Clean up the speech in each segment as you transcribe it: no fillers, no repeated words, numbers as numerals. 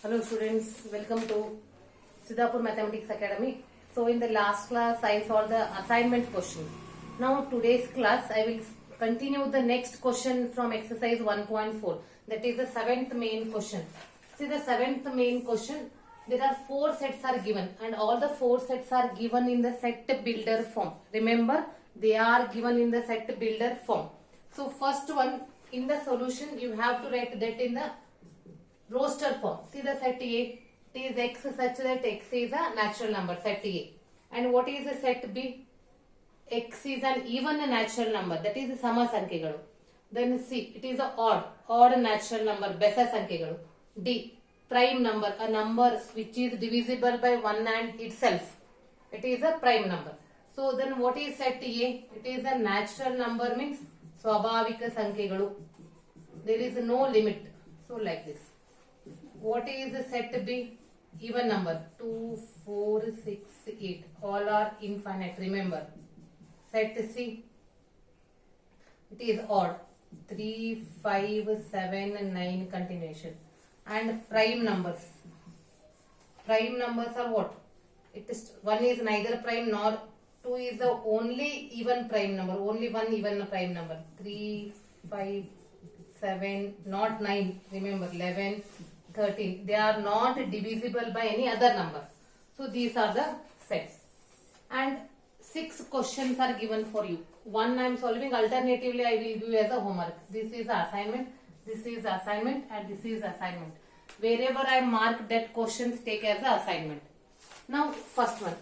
Hello students, welcome to Siddhapur Mathematics Academy. So in the last class I solved the assignment question. Now today's class I will continue the next question from exercise 1.4, that is the seventh main question. See the seventh main question, there are four sets are given and all the four sets are given in the set builder form. Remember, they are given in the set builder form. So first one, in the solution you have to write that in the roster form. See the set A, it is x such that x is a natural number, set A. And what is the set B? X is an even natural number, that is sama sankhyaಗಳು. Then C, it is a odd natural number, besa sankhyaಗಳು. D, prime number, a number which is divisible by 1 and itself. It is a prime number. So then what is set A? It is a natural number, means swabhavika sankhyaಗಳು. There is no limit. So like this. What is the set B? Even number 2, 4, 6, 8. All are infinite. Remember. Set C, it is odd. 3, 5, 7, 9 continuation. And prime numbers. Prime numbers are what? It is 1 is neither prime nor 2 is the only even prime number. Only one even prime number. 3, 5, 7, not 9. Remember 11. 13. They are not divisible by any other number. So these are the sets. And 6 questions are given for you. One I am solving, alternatively I will give you as a homework. This is assignment, this is assignment and this is assignment. Wherever I mark that questions, take as a assignment. Now first one,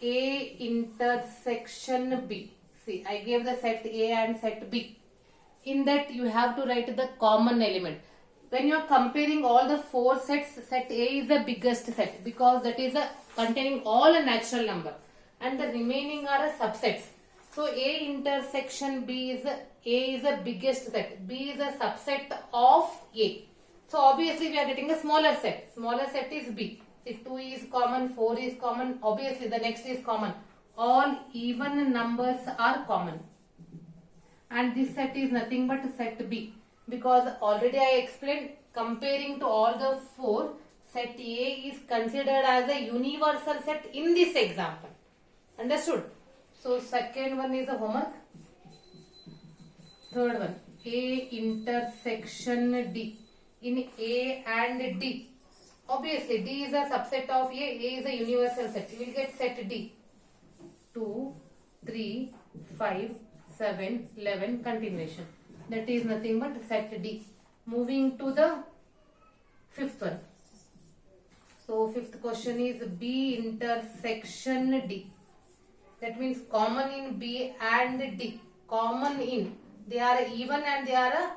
A intersection B. See, I gave the set A and set B. In that you have to write the common element. When you are comparing all the four sets, set A is the biggest set because that is containing all a natural number and the remaining are subsets. So A intersection B is the biggest set. B is a subset of A. So obviously we are getting a smaller set. Smaller set is B. If 2 is common, 4 is common, obviously the next is common. All even numbers are common. And this set is nothing but set B. Because already I explained, comparing to all the four, set A is considered as a universal set in this example. Understood? So second one is a homework. Third one, A intersection D. In A and D, obviously D is a subset of A is a universal set. You will get set D. 2, 3, 5, 7, 11 continuation. That is nothing but set D. Moving to the fifth one. So fifth question is B intersection D. That means common in B and D. Common in. They are even and they are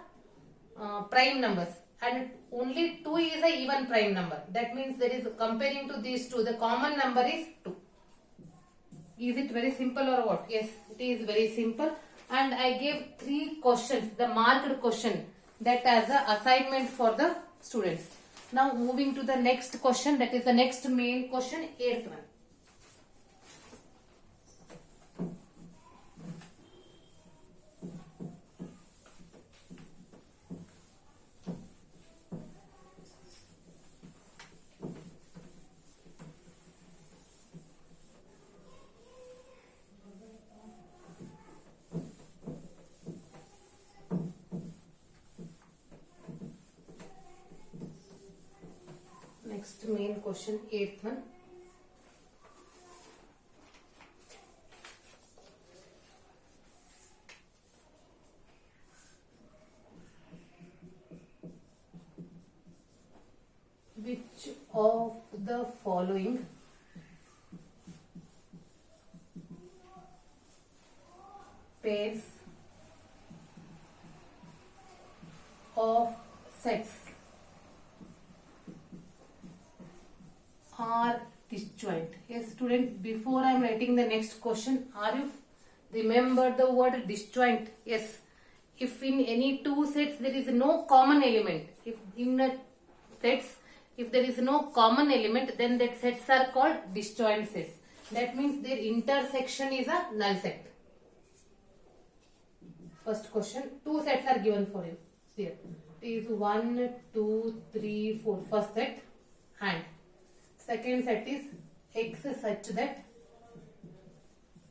prime numbers. And only 2 is a even prime number. That means there is, comparing to these two, the common number is 2. Is it very simple or what? Yes, it is very simple. And I gave 3 questions, the marked question, that as an assignment for the students. Now moving to the next question, that is the next main question, 8th one. Next main question, 8th one. Which of the following pairs of sets are disjoint? Yes, student, before I am writing the next question, are you remember the word disjoint? Yes. If in any two sets there is no common element, if in the sets, if there is no common element, then that sets are called disjoint sets. That means their intersection is a null set. First question, two sets are given for you. Here. is 1, 2, 3, 4. First set and second set is x such that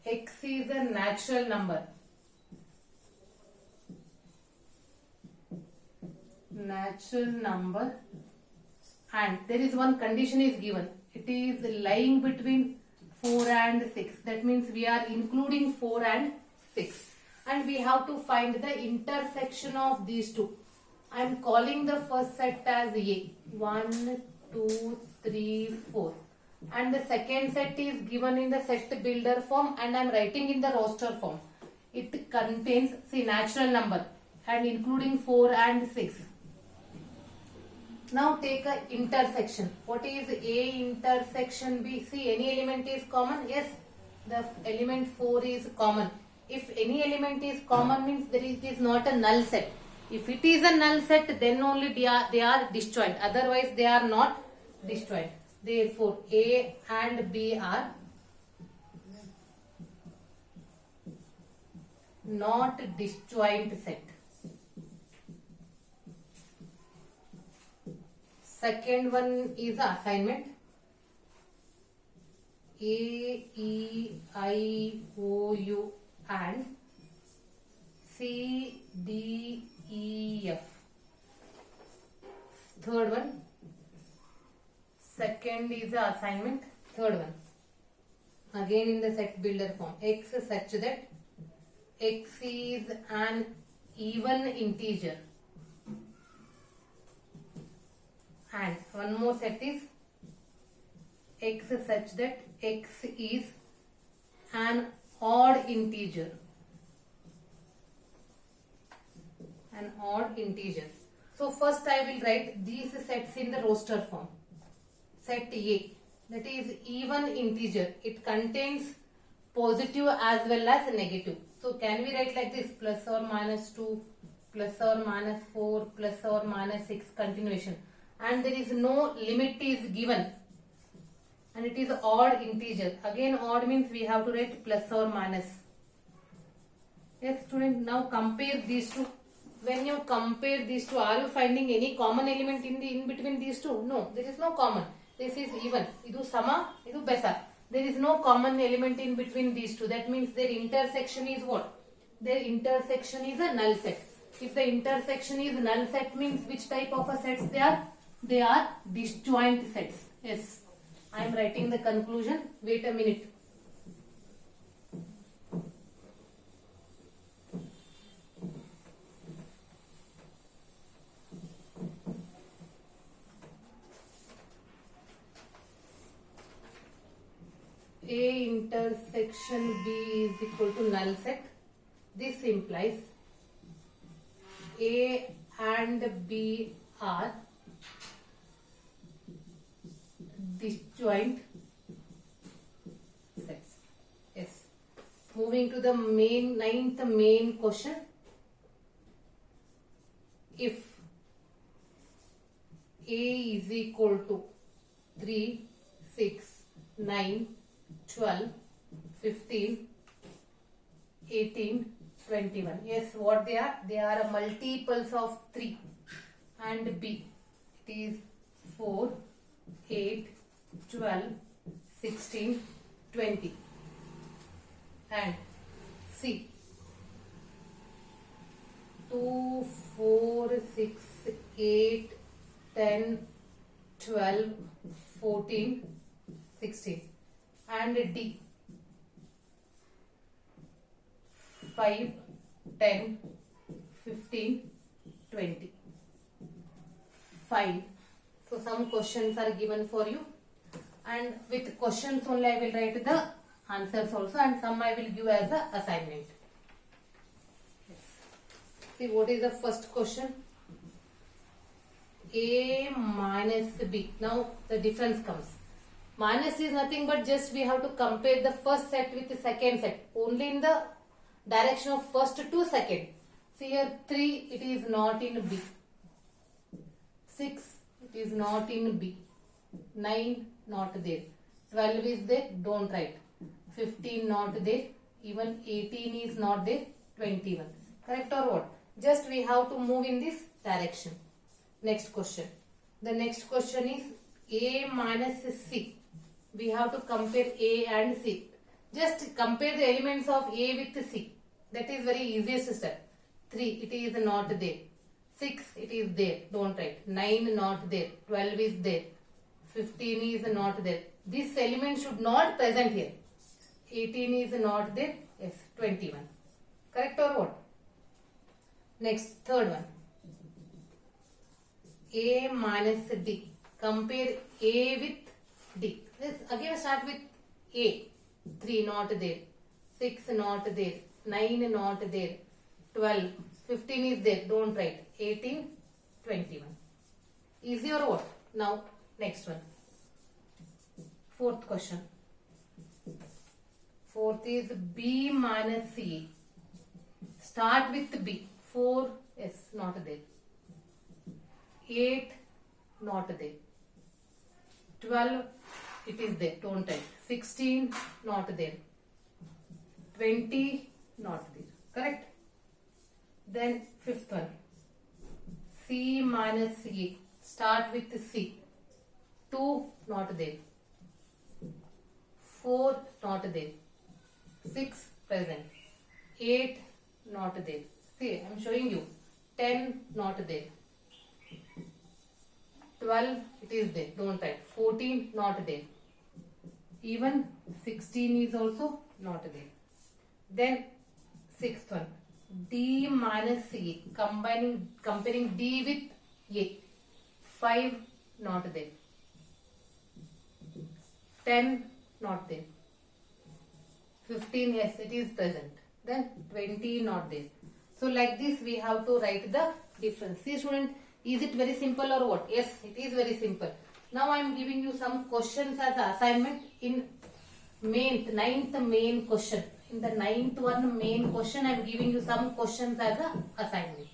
x is a natural number. Natural number, and there is one condition is given. It is lying between 4 and 6. That means we are including 4 and 6. And we have to find the intersection of these two. I am calling the first set as A. 1, 2, 3, 4. And the second set is given in the set builder form and I am writing in the roster form. It contains, see, natural number and including 4 and 6. Now take a intersection. What is A intersection B? See, any element is common? Yes, the element 4 is common. If any element is common means it is not a null set. If it is a null set, then only they are disjoint. Otherwise, they are not disjoint. Therefore, A and B are not disjoint set. Second one is assignment. A, E, I, O, U and C, D, E, F. Third one. Second is the assignment. Third one. Again in the set builder form. X such that X is an even integer. And one more set is X such that X is an odd integer. An odd integer. So first I will write these sets in the roster form. Set A, that is even integer. It contains positive as well as negative. So can we write like this? Plus or minus 2, plus or minus 4, plus or minus 6, continuation. And there is no limit is given. And it is odd integer. Again odd means we have to write plus or minus. Yes student, now compare these two. When you compare these two, are you finding any common element in between these two? No, there is no common. This is even. Idu sama, idu besa. There is no common element in between these two. That means their intersection is what? Their intersection is a null set. If the intersection is null set means which type of a sets they are? They are disjoint sets. Yes. I am writing the conclusion. Wait a minute. A intersection B is equal to null set. This implies A and B are disjoint sets. Yes. Moving to the ninth main question. If A is equal to 3, 6, 9, 12, 15, 18, 21. Yes, what they are? They are multiples of 3 and B. It is 4, 8, 12, 16, 20. And C. 2, 4, 6, 8, 10, 12, 14, 16. And D. 5, 10, 15, 20. 5. So some questions are given for you, and with questions only I will write the answers also, and some I will give as a assignment. Yes. See what is the first question? A minus B. Now the difference comes. Minus is nothing but just we have to compare the first set with the second set. Only in the direction of first to second. See here 3 it is not in B. 6 it is not in B. 9 not there. 12 is there, don't write. 15 not there. Even 18 is not there. 21. Correct or what? Just we have to move in this direction. Next question. The next question is A minus C. We have to compare A and C. Just compare the elements of A with C. That is very easiest step. 3, it is not there. 6, it is there. Don't write. 9, not there. 12 is there. 15 is not there. This element should not present here. 18 is not there. Yes, 21. Correct or what? Next, third one. A minus D. Compare A with D. Let's again start with A. 3 not there. 6 not there. 9 not there. 12. 15 is there. Don't write. 18, 21. Easy or what? Now, next one. Fourth question. Fourth is B minus C. Start with B. 4, yes, not there. 8, not there. 12, it is there. Don't write. 16, not there. 20, not there. Correct? Then fifth one. C minus C. Start with C. 2, not there. 4, not there. 6, present. 8, not there. See, I am showing you. 10, not there. 12, it is there. Don't write. 14, not there. Even 16 is also not there. Then sixth one. D minus C. Comparing D with A. 5, not there. 10, not there. 15, yes, it is present. Then 20, not there. So like this we have to write the difference. See student, is it very simple or what? Yes, it is very simple. Now I am giving you some questions as assignment in ninth main question. In the ninth one main question I am giving you some questions as a assignment.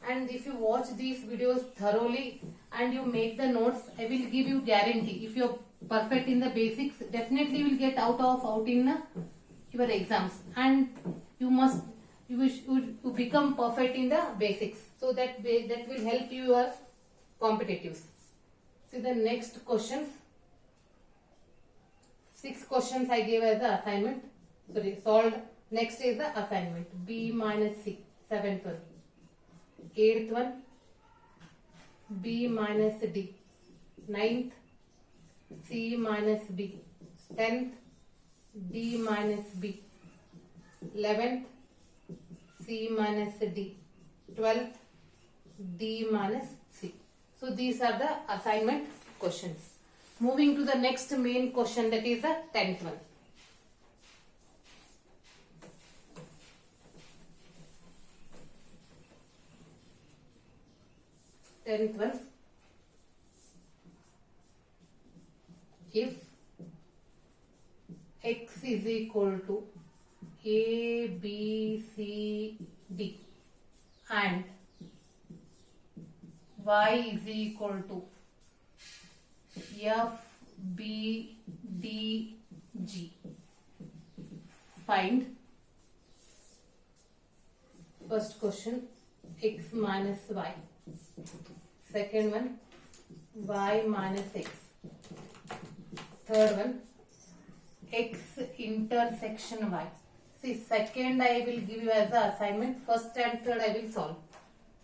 And if you watch these videos thoroughly and you make the notes, I will give you guarantee. If you are perfect in the basics, definitely you will get out in your exams. And you become perfect in the basics. So that will help you your competitives. See the next questions. 6 questions I gave as the assignment. Sorry, solved. Next is the assignment. B minus C. 7th one. 8th one. B minus D. 9th. C minus B. 10th. D minus B. 11th. C minus D. 12th. D minus C. So these are the assignment questions. Moving to the next main question, that is the 10th one. If x is equal to A, B, C, D and y is equal to F, B, D, G. Find first question x minus y. Second one y minus x. Third one x intersection y. See, second I will give you as the assignment. First and third I will solve.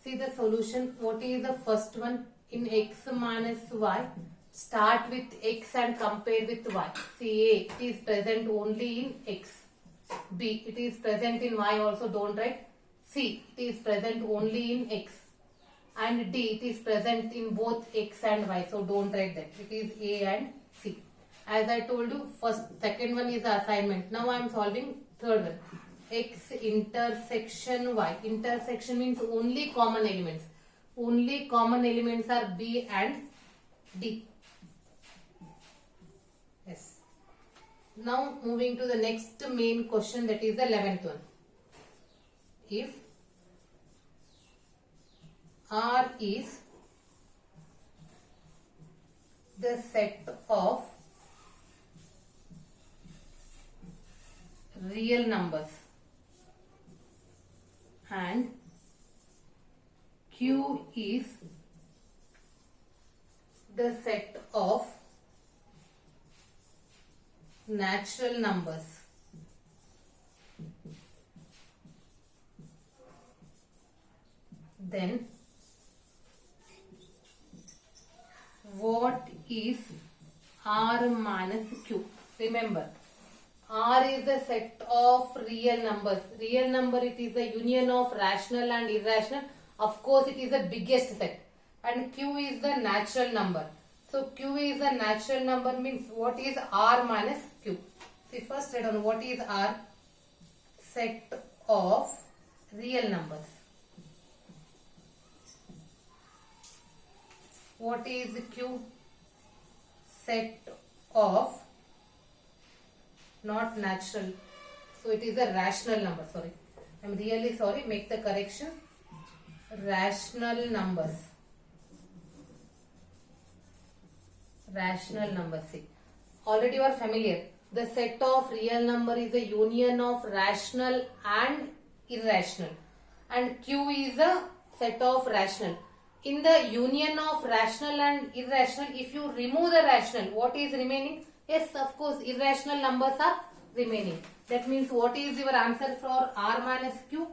See the solution. What is the first one? In x minus y, start with x and compare with y. See, A, it is present only in x. B, it is present in y also, don't write. C, it is present only in x. And D, it is present in both x and y, so don't write that. It is A and C. As I told you, second one is the assignment. Now I am solving third one. X intersection y. Intersection means only common elements. Only common elements are B and D. Yes. Now moving to the next main question, that is the 11th one. If R is the set of real numbers and Q is the set of natural numbers. Then what is R minus Q? Remember, R is the set of real numbers. Real number, it is the union of rational and irrational. Of course, it is the biggest set. And Q is the natural number. So Q is a natural number means what is R minus Q? See, first write down what is R? Set of real numbers. What is Q? Set of not natural. So it is a rational number. Sorry. I am really sorry. Make the correction. Rational numbers. Rational numbers. See. Already you are familiar. The set of real number is a union of rational and irrational. And Q is a set of rational. In the union of rational and irrational, if you remove the rational, what is remaining? Yes, of course, irrational numbers are remaining. That means what is your answer for R minus Q?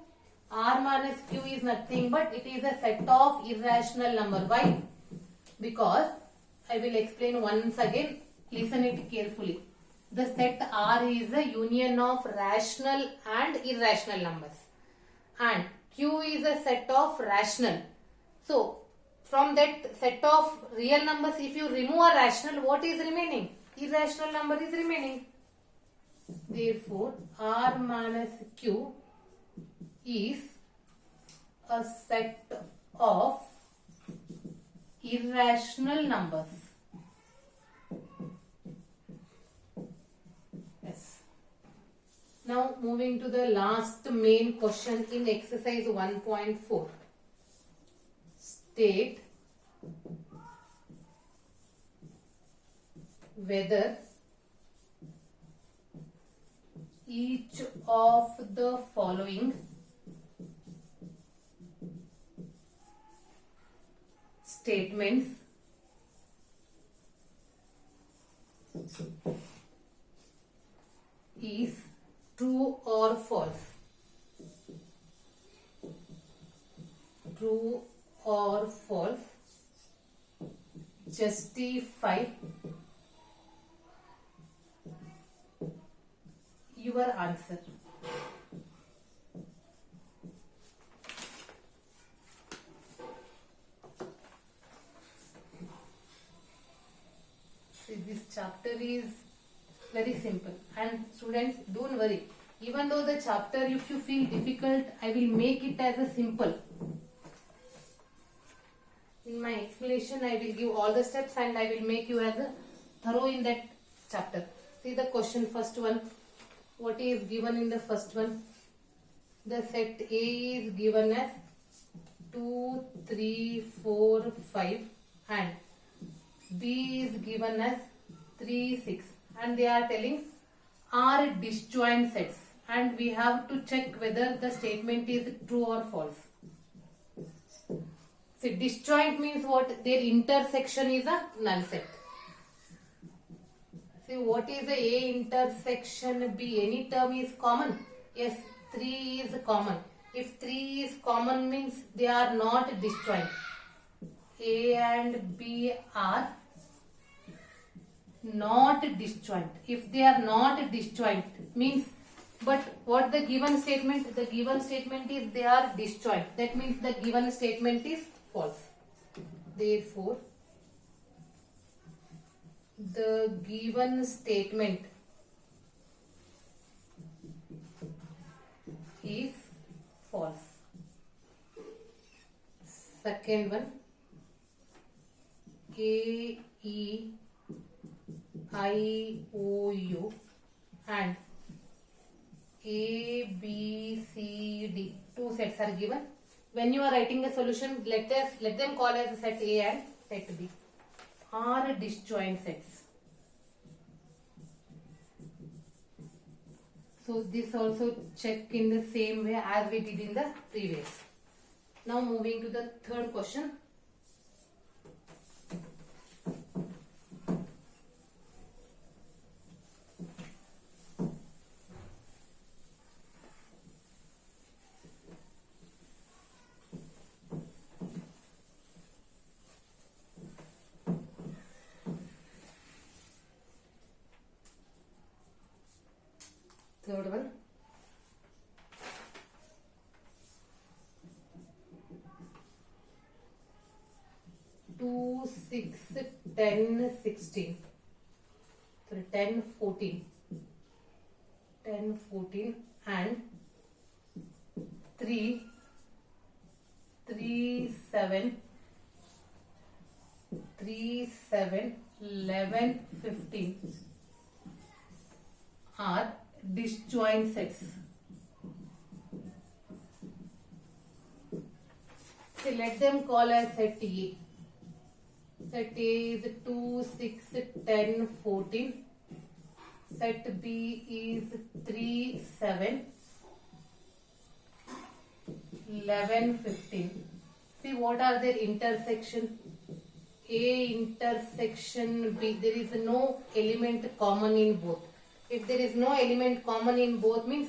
R minus Q is nothing but it is a set of irrational number. Why? Because I will explain once again. Listen it carefully. The set R is a union of rational and irrational numbers. And Q is a set of rational. So, from that set of real numbers, if you remove a rational, what is remaining? Irrational number is remaining. Therefore, R minus Q is a set of irrational numbers. Yes. Now, moving to the last main question in exercise 1.4. State whether each of the following statements is true or false. True or false. Justify your answer. See, this chapter is very simple, and students, don't worry. Even though the chapter, if you feel difficult, I will make it as a simple. In my explanation, I will give all the steps and I will make you as a thorough in that chapter. See the question, first one. What is given in the first one? The set A is given as 2, 3, 4, 5 and B is given as 3, 6. And they are telling are disjoint sets. And we have to check whether the statement is true or false. See, disjoint means what? Their intersection is a null set. See, what is the A intersection B? Any term is common? Yes, 3 is common. If 3 is common means they are not disjoint. A and B are not disjoint. If they are not disjoint means, but what the given statement? The given statement is they are disjoint. That means the given statement is false. Therefore, the given statement is false. Second one, A, E, I, O, U and A, B, C, D. Two sets are given. When you are writing a solution, let them call as set A and set B. Are disjoint sets. So this also check in the same way as we did in the previous. Now moving to the third question. Third one. Two, 6, 10, 16. Sorry, 10, 14. 10, 14 and 3, 3, 7, 3, 7, 11, 15 are disjoint sets. So let them call as set A. Set A is 2, 6, 10, 14. Set B is 3, 7, 11, 15. See what are their intersection? A intersection B. There is no element common in both. If there is no element common in both means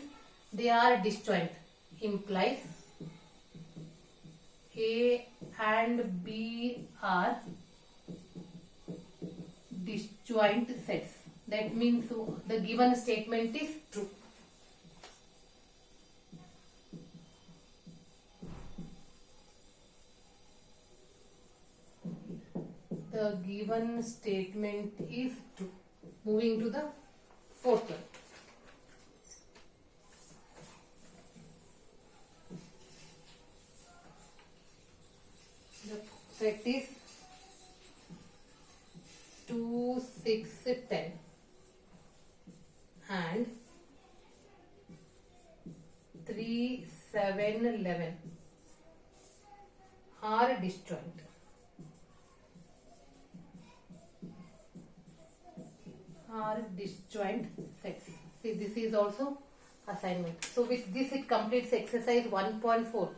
they are disjoint. Implies A and B are disjoint sets. That means the given statement is true. The given statement is true. Moving to the fourth one. The set is 2, 6, 10 and 3, 7, 11 are disjoint. Are disjoint sets. See, this is also assignment. So with this it completes exercise 1.4.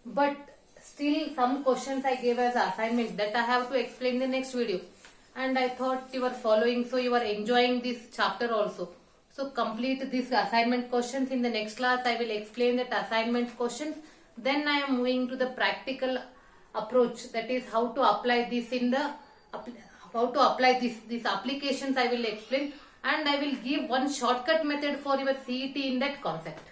But still some questions I gave as assignment that I have to explain in the next video. And I thought you were following, so you are enjoying this chapter also. So complete this assignment questions. In the next class I will explain that assignment questions. Then I am moving to the practical approach, that is how to apply this in the these applications I will explain, and I will give one shortcut method for your CET in that concept.